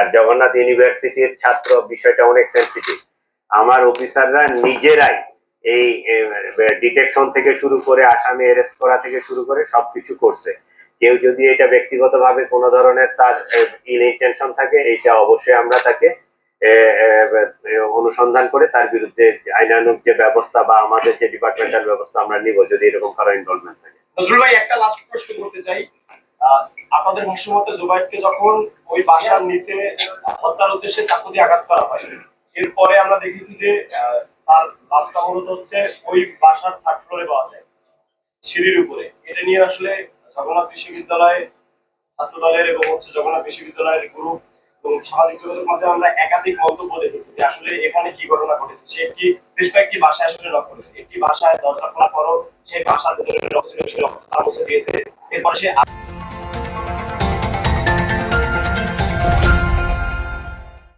আর জগন্নাথ ইউনিভার্সিটির ছাত্র, বিষয়টা অনেক সেন্সিটিভ। আমার অফিসাররা নিজেরাই এই ডিটেকশন থেকে শুরু করে আসামি অ্যারেস্ট করা থেকে শুরু করে সবকিছু করছে। কেউ যদি এটা ব্যক্তিগতভাবে কোনো ধরনের তার ইল ইন্টেনশন থাকে, এটা অবশ্যই আমরা তাকে অনুসন্ধান করে তার বিরুদ্ধে আইনানুগ যে ব্যবস্থা বা আমাদের যে ডিপার্টমেন্টাল ব্যবস্থা আমরা নিব, যদি এরকম কারো ইনভলভমেন্ট থাকে। নজরুল ভাই, একটা লাস্ট প্রশ্ন করতে চাই। আপনাদের ভাষ্যমতে জুবাইরকে যখন ওই বাসার নিচে হত্যার উদ্দেশ্যে চাকু দিয়ে আঘাত করা হয়, এরপরে আমরা দেখেছি যে তার লাশটা মূলত হচ্ছে ওই বাসার থার্ড ফ্লোরে পাওয়া যায়, সিঁড়ির উপরে। এটা নিয়ে আসলে জগন্নাথ বিশ্ববিদ্যালয় ছাত্র দলের এবং জগন্নাথ বিশ্ববিদ্যালয়ের গ্রুপ এবং সামাজিক যোগাযোগ মাধ্যমে আমরা একাধিক মন্তব্য দেখেছি যে আসলে এখানে কি ঘটনা ঘটেছে। সে বেশ কয়েকটি বাসায় আসলে লক করেছে, একটি বাসায় দরজা খোলা পরও সেই বাসার ভিতরে রক্ত দিয়েছে, এরপর সে